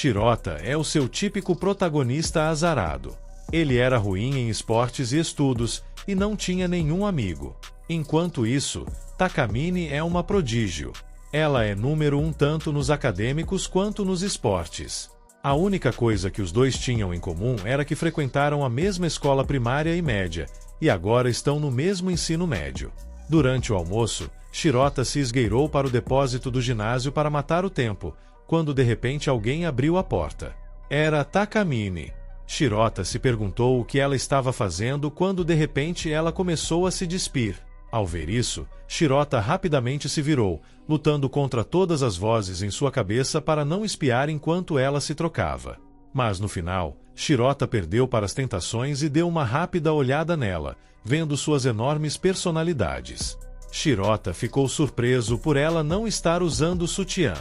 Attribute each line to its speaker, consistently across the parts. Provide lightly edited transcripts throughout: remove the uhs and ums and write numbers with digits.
Speaker 1: Shirota é o seu típico protagonista azarado. Ele era ruim em esportes e estudos, e não tinha nenhum amigo. Enquanto isso, Takamine é uma prodígio. Ela é número 1 tanto nos acadêmicos quanto nos esportes. A única coisa que os dois tinham em comum era que frequentaram a mesma escola primária e média, e agora estão no mesmo ensino médio. Durante o almoço, Shirota se esgueirou para o depósito do ginásio para matar o tempo, quando de repente alguém abriu a porta. Era Takamine. Shirota se perguntou o que ela estava fazendo quando de repente ela começou a se despir. Ao ver isso, Shirota rapidamente se virou, lutando contra todas as vozes em sua cabeça para não espiar enquanto ela se trocava. Mas no final, Shirota perdeu para as tentações e deu uma rápida olhada nela, vendo suas enormes personalidades. Shirota ficou surpreso por ela não estar usando sutiã.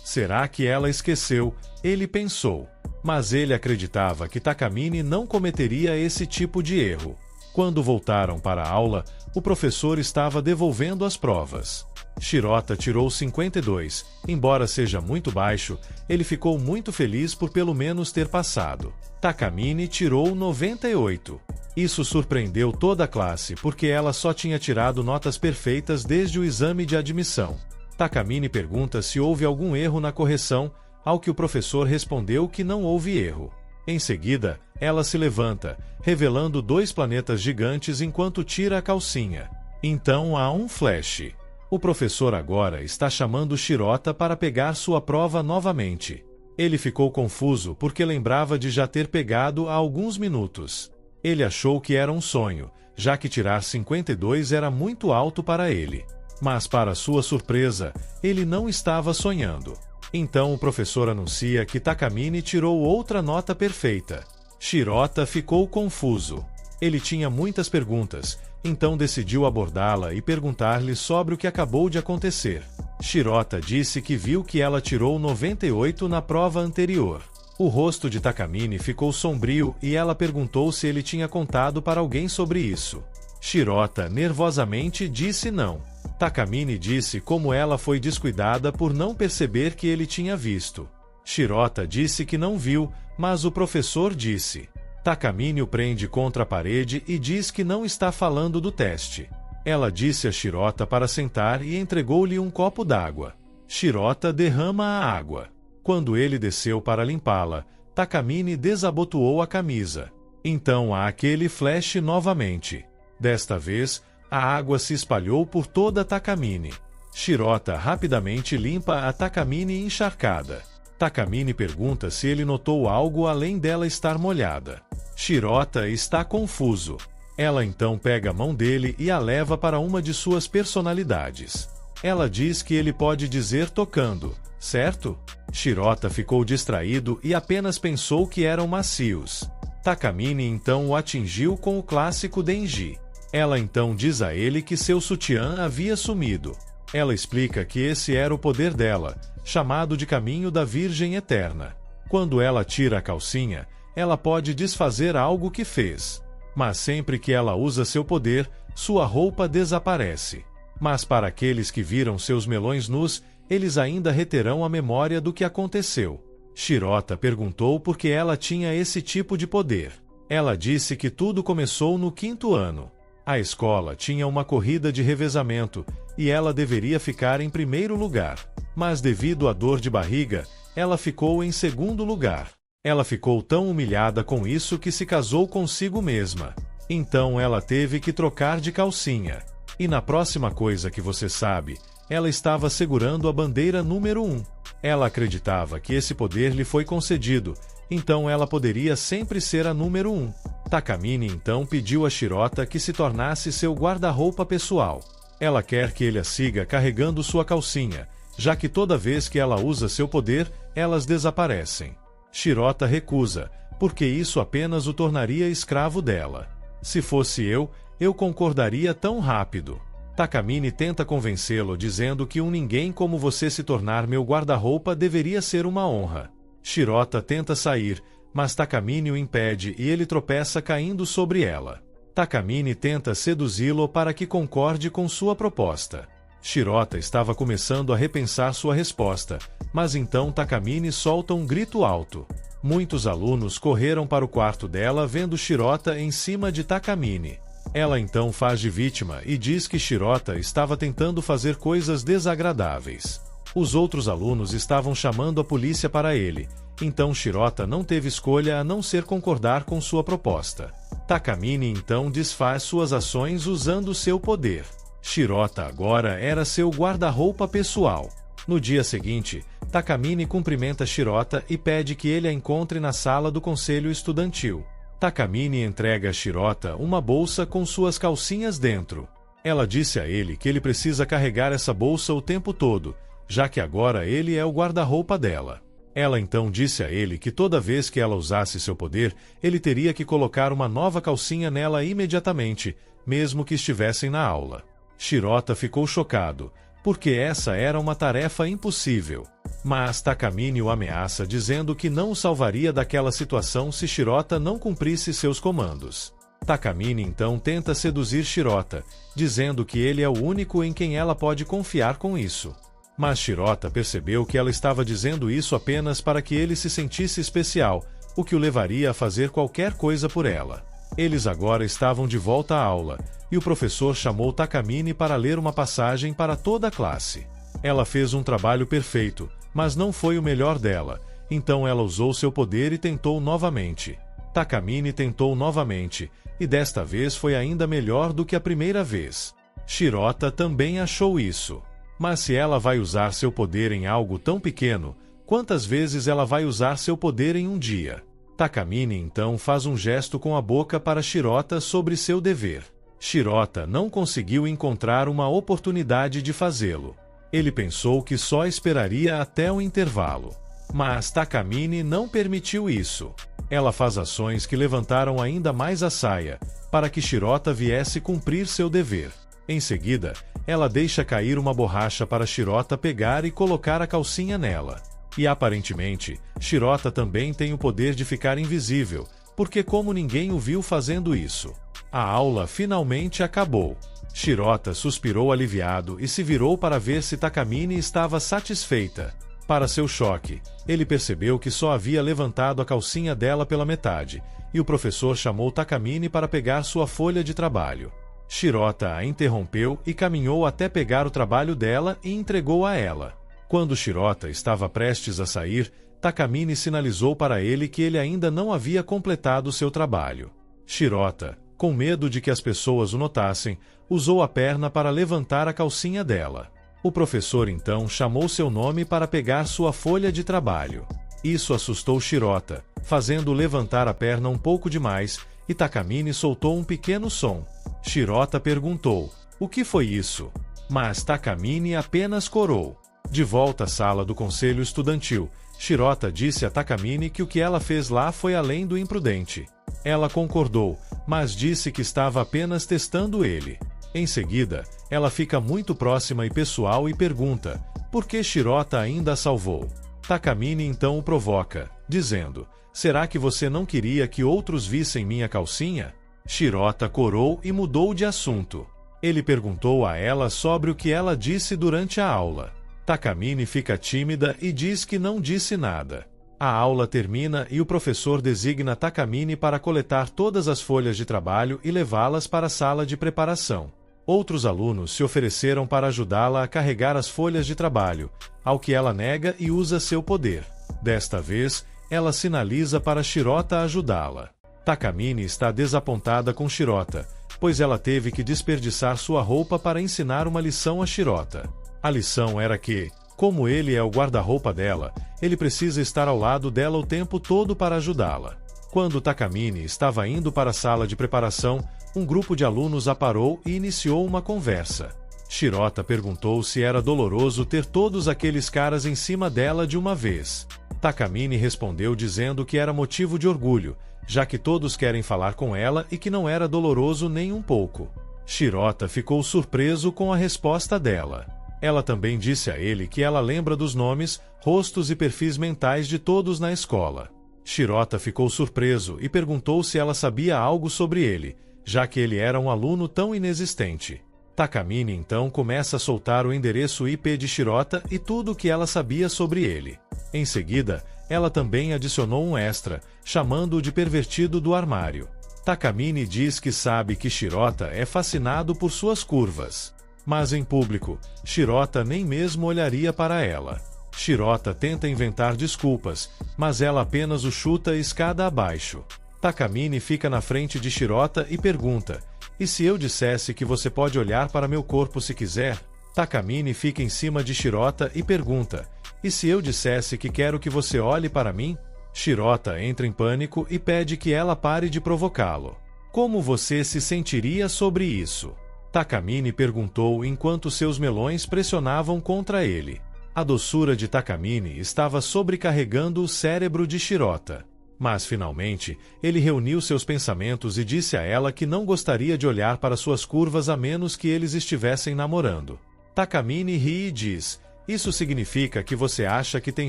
Speaker 1: Será que ela esqueceu? Ele pensou. Mas ele acreditava que Takamine não cometeria esse tipo de erro. Quando voltaram para a aula, o professor estava devolvendo as provas. Shirota tirou 52. Embora seja muito baixo, ele ficou muito feliz por pelo menos ter passado. Takamine tirou 98. Isso surpreendeu toda a classe porque ela só tinha tirado notas perfeitas desde o exame de admissão. Takamine pergunta se houve algum erro na correção, ao que o professor respondeu que não houve erro. Em seguida, ela se levanta, revelando 2 planetas gigantes enquanto tira a calcinha. Então há um flash. O professor agora está chamando Shirota para pegar sua prova novamente. Ele ficou confuso porque lembrava de já ter pegado há alguns minutos. Ele achou que era um sonho, já que tirar 52 era muito alto para ele. Mas para sua surpresa, ele não estava sonhando. Então o professor anuncia que Takamine tirou outra nota perfeita. Shirota ficou confuso. Ele tinha muitas perguntas, então decidiu abordá-la e perguntar-lhe sobre o que acabou de acontecer. Shirota disse que viu que ela tirou 98 na prova anterior. O rosto de Takamine ficou sombrio e ela perguntou se ele tinha contado para alguém sobre isso. Shirota nervosamente disse não. Takamine disse como ela foi descuidada por não perceber que ele tinha visto. Shirota disse que não viu, mas o professor disse. Takamine o prende contra a parede e diz que não está falando do teste. Ela disse a Shirota para sentar e entregou-lhe um copo d'água. Shirota derrama a água. Quando ele desceu para limpá-la, Takamine desabotoou a camisa. Então há aquele flash novamente. Desta vez, a água se espalhou por toda Takamine. Shirota rapidamente limpa a Takamine encharcada. Takamine pergunta se ele notou algo além dela estar molhada. Shirota está confuso. Ela então pega a mão dele e a leva para uma de suas personalidades. Ela diz que ele pode dizer tocando, certo? Shirota ficou distraído e apenas pensou que eram macios. Takamine então o atingiu com o clássico Denji. Ela então diz a ele que seu sutiã havia sumido. Ela explica que esse era o poder dela, chamado de Caminho da Virgem Eterna. Quando ela tira a calcinha, ela pode desfazer algo que fez. Mas sempre que ela usa seu poder, sua roupa desaparece. Mas para aqueles que viram seus melões nus, eles ainda reterão a memória do que aconteceu. Shirota perguntou por que ela tinha esse tipo de poder. Ela disse que tudo começou no 5º ano. A escola tinha uma corrida de revezamento e ela deveria ficar em primeiro lugar. Mas devido à dor de barriga, ela ficou em segundo lugar. Ela ficou tão humilhada com isso que se casou consigo mesma. Então ela teve que trocar de calcinha. E na próxima coisa que você sabe, ela estava segurando a bandeira número 1. Ela acreditava que esse poder lhe foi concedido, então ela poderia sempre ser a número 1. Takamine então pediu a Shirota que se tornasse seu guarda-roupa pessoal. Ela quer que ele a siga carregando sua calcinha, já que toda vez que ela usa seu poder, elas desaparecem. Shirota recusa, porque isso apenas o tornaria escravo dela. Se fosse eu concordaria tão rápido. Takamine tenta convencê-lo dizendo que ninguém como você se tornar meu guarda-roupa deveria ser uma honra. Shirota tenta sair, mas Takamine o impede e ele tropeça caindo sobre ela. Takamine tenta seduzi-lo para que concorde com sua proposta. Shirota estava começando a repensar sua resposta, mas então Takamine solta um grito alto. Muitos alunos correram para o quarto dela vendo Shirota em cima de Takamine. Ela então faz de vítima e diz que Shirota estava tentando fazer coisas desagradáveis. Os outros alunos estavam chamando a polícia para ele, então Shirota não teve escolha a não ser concordar com sua proposta. Takamine então desfaz suas ações usando seu poder. Shirota agora era seu guarda-roupa pessoal. No dia seguinte, Takamine cumprimenta Shirota e pede que ele a encontre na sala do conselho estudantil. Takamine entrega a Shirota uma bolsa com suas calcinhas dentro. Ela disse a ele que ele precisa carregar essa bolsa o tempo todo, já que agora ele é o guarda-roupa dela. Ela então disse a ele que toda vez que ela usasse seu poder, ele teria que colocar uma nova calcinha nela imediatamente, mesmo que estivessem na aula. Shirota ficou chocado, porque essa era uma tarefa impossível. Mas Takamine o ameaça dizendo que não o salvaria daquela situação se Shirota não cumprisse seus comandos. Takamine então tenta seduzir Shirota, dizendo que ele é o único em quem ela pode confiar com isso. Mas Shirota percebeu que ela estava dizendo isso apenas para que ele se sentisse especial, o que o levaria a fazer qualquer coisa por ela. Eles agora estavam de volta à aula, e o professor chamou Takamine para ler uma passagem para toda a classe. Ela fez um trabalho perfeito, mas não foi o melhor dela, então ela usou seu poder e tentou novamente. Takamine tentou novamente, e desta vez foi ainda melhor do que a primeira vez. Shirota também achou isso. Mas se ela vai usar seu poder em algo tão pequeno, quantas vezes ela vai usar seu poder em um dia? Takamine então faz um gesto com a boca para Shirota sobre seu dever. Shirota não conseguiu encontrar uma oportunidade de fazê-lo. Ele pensou que só esperaria até o intervalo. Mas Takamine não permitiu isso. Ela faz ações que levantaram ainda mais a saia, para que Shirota viesse cumprir seu dever. Em seguida, ela deixa cair uma borracha para Shirota pegar e colocar a calcinha nela. E aparentemente, Shirota também tem o poder de ficar invisível, porque como ninguém o viu fazendo isso. A aula finalmente acabou. Shirota suspirou aliviado e se virou para ver se Takamine estava satisfeita. Para seu choque, ele percebeu que só havia levantado a calcinha dela pela metade, e o professor chamou Takamine para pegar sua folha de trabalho. Shirota a interrompeu e caminhou até pegar o trabalho dela e entregou a ela. Quando Shirota estava prestes a sair, Takamine sinalizou para ele que ele ainda não havia completado seu trabalho. Shirota, com medo de que as pessoas o notassem, usou a perna para levantar a calcinha dela. O professor então chamou seu nome para pegar sua folha de trabalho. Isso assustou Shirota, fazendo levantar a perna um pouco demais, e Takamine soltou um pequeno som. Shirota perguntou: "O que foi isso?" Mas Takamine apenas corou. De volta à sala do conselho estudantil, Shirota disse a Takamine que o que ela fez lá foi além do imprudente. Ela concordou, mas disse que estava apenas testando ele. Em seguida, ela fica muito próxima e pessoal e pergunta: por que Shirota ainda a salvou? Takamine então o provoca, dizendo: "Será que você não queria que outros vissem minha calcinha?" Shirota corou e mudou de assunto. Ele perguntou a ela sobre o que ela disse durante a aula. Takamine fica tímida e diz que não disse nada. A aula termina e o professor designa Takamine para coletar todas as folhas de trabalho e levá-las para a sala de preparação. Outros alunos se ofereceram para ajudá-la a carregar as folhas de trabalho, ao que ela nega e usa seu poder. Desta vez, ela sinaliza para Shirota ajudá-la. Takamine está desapontada com Shirota, pois ela teve que desperdiçar sua roupa para ensinar uma lição a Shirota. A lição era que, como ele é o guarda-roupa dela, ele precisa estar ao lado dela o tempo todo para ajudá-la. Quando Takamine estava indo para a sala de preparação, um grupo de alunos a parou e iniciou uma conversa. Shirota perguntou se era doloroso ter todos aqueles caras em cima dela de uma vez. Takamine respondeu dizendo que era motivo de orgulho, já que todos querem falar com ela e que não era doloroso nem um pouco. Shirota ficou surpreso com a resposta dela. Ela também disse a ele que ela lembra dos nomes, rostos e perfis mentais de todos na escola. Shirota ficou surpreso e perguntou se ela sabia algo sobre ele, já que ele era um aluno tão inexistente. Takamine então começa a soltar o endereço IP de Shirota e tudo o que ela sabia sobre ele. Em seguida, ela também adicionou um extra, chamando-o de pervertido do armário. Takamine diz que sabe que Shirota é fascinado por suas curvas. Mas em público, Shirota nem mesmo olharia para ela. Shirota tenta inventar desculpas, mas ela apenas o chuta escada abaixo. Takamine fica na frente de Shirota e pergunta: "E se eu dissesse que você pode olhar para meu corpo se quiser?" Takamine fica em cima de Shirota e pergunta: "E se eu dissesse que quero que você olhe para mim?" Shirota entra em pânico e pede que ela pare de provocá-lo. "Como você se sentiria sobre isso?" Takamine perguntou enquanto seus melões pressionavam contra ele. A doçura de Takamine estava sobrecarregando o cérebro de Shirota. Mas, finalmente, ele reuniu seus pensamentos e disse a ela que não gostaria de olhar para suas curvas a menos que eles estivessem namorando. Takamine ri e diz: "Isso significa que você acha que tem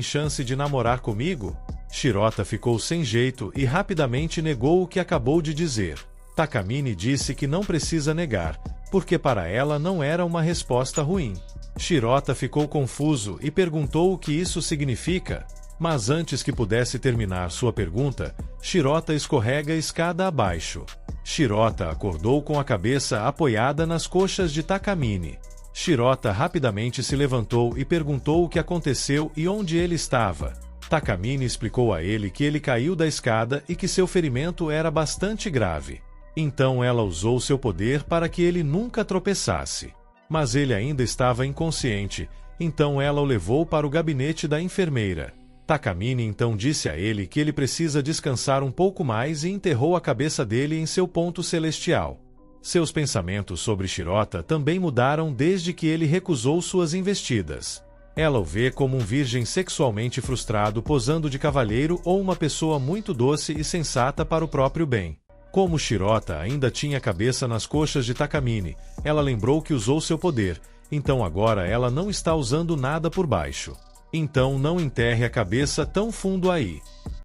Speaker 1: chance de namorar comigo?" Shirota ficou sem jeito e rapidamente negou o que acabou de dizer. Takamine disse que não precisa negar, porque para ela não era uma resposta ruim. Shirota ficou confuso e perguntou o que isso significa. Mas antes que pudesse terminar sua pergunta, Shirota escorrega a escada abaixo. Shirota acordou com a cabeça apoiada nas coxas de Takamine. Shirota rapidamente se levantou e perguntou o que aconteceu e onde ele estava. Takamine explicou a ele que ele caiu da escada e que seu ferimento era bastante grave. Então ela usou seu poder para que ele nunca tropeçasse. Mas ele ainda estava inconsciente, então ela o levou para o gabinete da enfermeira. Takamine então disse a ele que ele precisa descansar um pouco mais e enterrou a cabeça dele em seu ponto celestial. Seus pensamentos sobre Shirota também mudaram desde que ele recusou suas investidas. Ela o vê como um virgem sexualmente frustrado posando de cavalheiro ou uma pessoa muito doce e sensata para o próprio bem. Como Shirota ainda tinha a cabeça nas coxas de Takamine, ela lembrou que usou seu poder, então agora ela não está usando nada por baixo. Então não enterre a cabeça tão fundo aí.